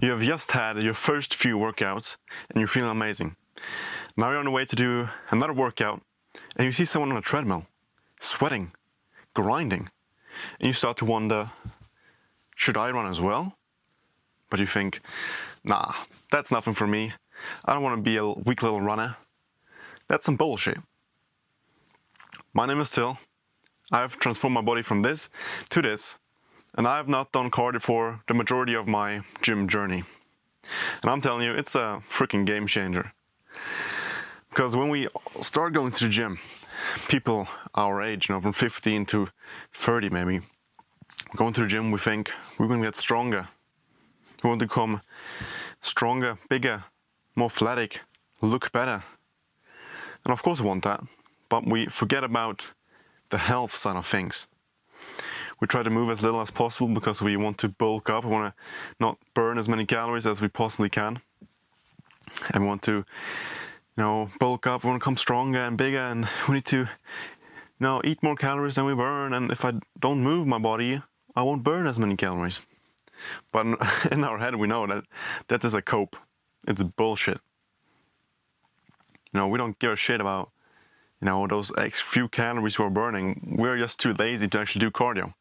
You have just had your first few workouts and you're feeling amazing. Now you're on the way to do another workout and you see someone on a treadmill, sweating, grinding, and you start to wonder, should I run as well? But you think, nah, that's nothing for me. I don't want to be a weak little runner. That's some bullshit. My name is Till. I've transformed my body from this to this, and I have not done cardio for the majority of my gym journey. And I'm telling you, it's a freaking game changer. Because when we start going to the gym, people our age, from 15 to 30 maybe, going to the gym, we think we're going to get stronger. We want to become stronger, bigger, more athletic, look better. And of course we want that, but we forget about the health side of things. We try to move as little as possible because we want to bulk up. We want to not burn as many calories as we possibly can. And we want to, bulk up. We want to become stronger and bigger, and we need to, eat more calories than we burn. And if I don't move my body, I won't burn as many calories. But in our head, we know that that is a cope. It's bullshit. We don't give a shit about those few calories we're burning. We're just too lazy to actually do cardio.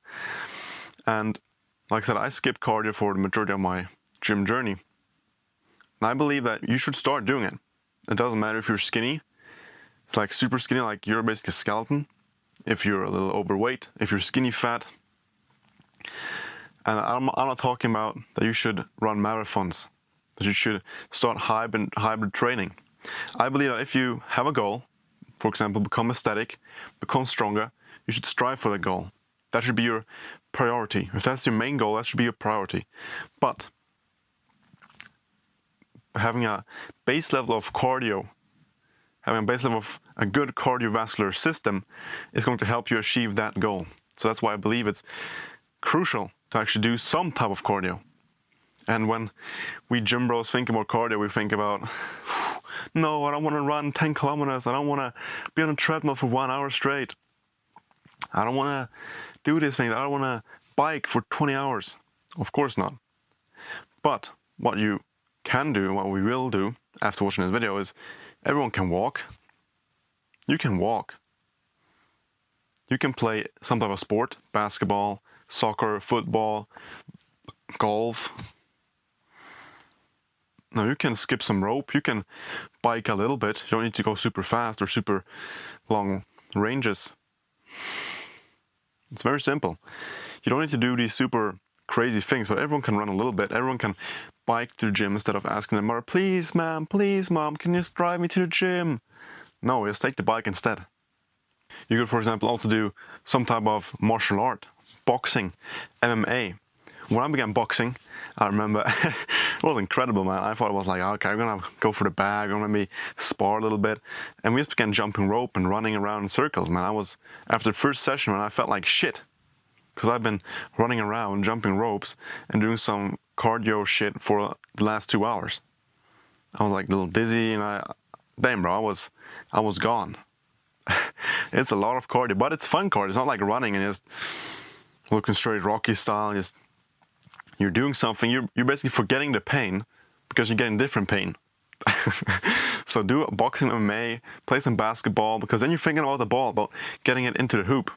And like I said, I skipped cardio for the majority of my gym journey. And I believe that you should start doing it. It doesn't matter if you're skinny. It's like super skinny, like you're basically a skeleton. If you're a little overweight, if you're skinny fat. And I'm not talking about that you should run marathons, that you should start hybrid training. I believe that if you have a goal, for example, become aesthetic, become stronger, you should strive for the goal. That should be your priority. If that's your main goal, that should be your priority. But having a base level of cardio, having a base level of a good cardiovascular system is going to help you achieve that goal. So that's why I believe it's crucial to actually do some type of cardio. And when we gym bros think about cardio, we think about, no, I don't want to run 10 kilometers. I don't want to be on a treadmill for 1 hour straight. I don't want to do this thing. I don't want to bike for 20 hours. Of course not. But what you can do, what we will do after watching this video is everyone can walk. You can walk. You can play some type of sport, basketball, soccer, football, golf. Now you can skip some rope, you can bike a little bit. You don't need to go super fast or super long ranges. It's very simple. You don't need to do these super crazy things, but everyone can run a little bit. Everyone can bike to the gym instead of asking their mother, please mom, can you just drive me to the gym? No, just take the bike instead. You could, for example, also do some type of martial art, boxing, MMA. When I began boxing, I remember it was incredible, man. I thought it was like, okay, I'm gonna go for the bag, I'm gonna maybe spar a little bit. And we just began jumping rope and running around in circles, man. After the first session, man, I felt like shit. Because I've been running around, jumping ropes, and doing some cardio shit for the last 2 hours. I was like a little dizzy, and damn bro, I was gone. It's a lot of cardio, but it's fun cardio. It's not like running and just looking straight Rocky style, you're doing something, you're basically forgetting the pain because you're getting different pain. So do boxing, MMA, play some basketball, because then you're thinking about the ball, about getting it into the hoop.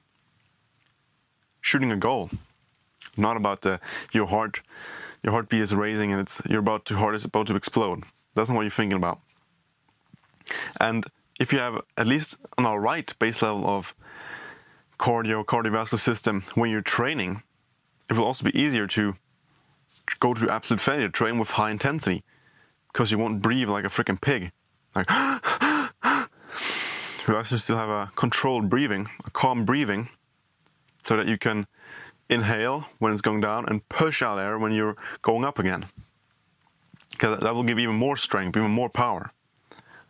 Shooting a goal. Not about your heartbeat is raising and your heart is about to explode. That's not what you're thinking about. And if you have at least an alright base level of cardiovascular system when you're training, it will also be easier to go to absolute failure, train with high intensity, because you won't breathe like a freaking pig. Like, you actually still have a controlled breathing, a calm breathing, so that you can inhale when it's going down and push out air when you're going up again. Because that will give even more strength, even more power.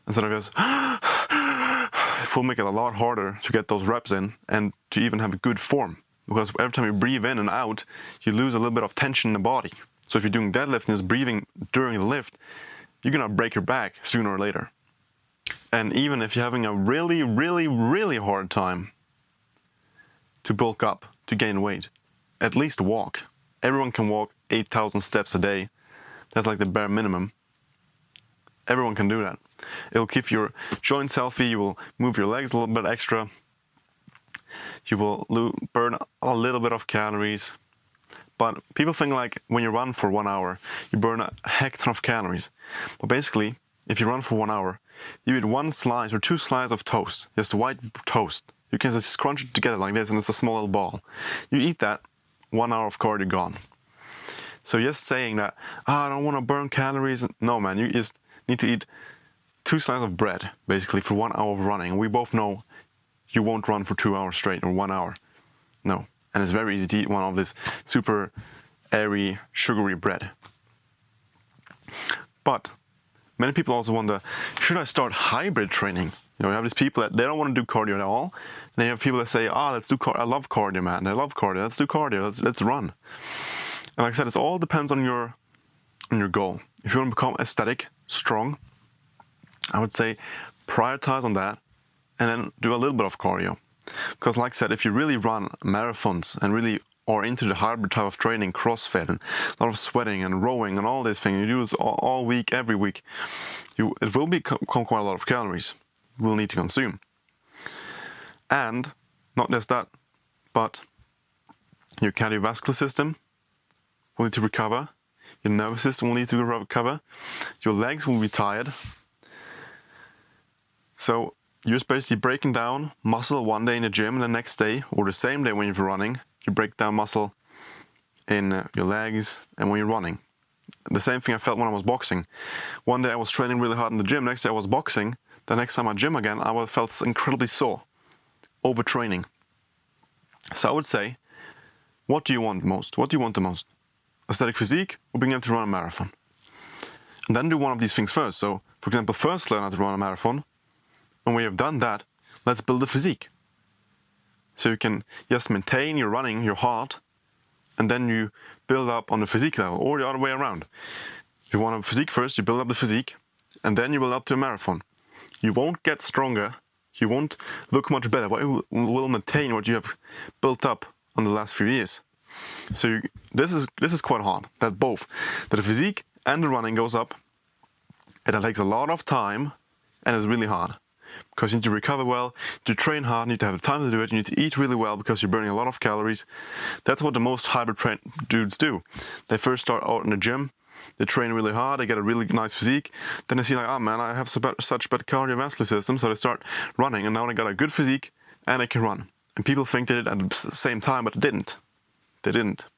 Instead of just, it will make it a lot harder to get those reps in and to even have a good form. Because every time you breathe in and out, you lose a little bit of tension in the body. So if you're doing deadlift and just breathing during the lift, you're gonna break your back sooner or later. And even if you're having a really, really, really hard time to bulk up, to gain weight, at least walk. Everyone can walk 8,000 steps a day. That's like the bare minimum. Everyone can do that. It'll keep your joints healthy, you will move your legs a little bit extra, you will burn a little bit of calories. But people think like when you run for 1 hour, you burn a heck ton of calories. But basically, if you run for 1 hour, you eat 1 slice or 2 slices of toast, just white toast. You can just crunch it together like this and it's a small little ball. You eat that, 1 hour of cardio gone. So just saying that, I don't want to burn calories. No man, you just need to eat 2 slices of bread, basically, for 1 hour of running. We both know you won't run for 2 hours straight or 1 hour. No. And it's very easy to eat one of this super airy, sugary bread. But many people also wonder, should I start hybrid training? You have these people that they don't want to do cardio at all. And then you have people that say, let's do cardio. I love cardio, man. I love cardio. Let's do cardio. Let's run. And like I said, it all depends on your goal. If you want to become aesthetic, strong, I would say prioritize on that and then do a little bit of cardio. Because like I said, if you really run marathons and really are into the hybrid type of training, CrossFit, and a lot of sweating and rowing and all these things, you do this all week, every week, it will become quite a lot of calories you will need to consume. And not just that, but your cardiovascular system will need to recover, your nervous system will need to recover, your legs will be tired. So you're just basically breaking down muscle one day in the gym, and the next day, or the same day when you're running, you break down muscle in your legs and when you're running. The same thing I felt when I was boxing. One day I was training really hard in the gym, next day I was boxing. The next time I gym again, I felt incredibly sore, overtraining. So I would say, what do you want most? What do you want the most? Aesthetic physique or being able to run a marathon? And then do one of these things first. So, for example, first learn how to run a marathon. And when you've done that, let's build a physique. So you can just maintain your running, your heart, and then you build up on the physique level, or the other way around. You want a physique first, you build up the physique, and then you build up to a marathon. You won't get stronger, you won't look much better, but you will maintain what you have built up on the last few years. So this is quite hard, that the physique and the running goes up, and that takes a lot of time, and it's really hard. Because you need to recover well, to train hard, you need to have the time to do it, you need to eat really well because you're burning a lot of calories. That's what the most hybrid dudes do. They first start out in the gym, they train really hard, they get a really nice physique, then they see like, oh man, I have such bad cardiovascular system, so they start running, and now they got a good physique, and they can run. And people think they did it at the same time, but they didn't. They didn't.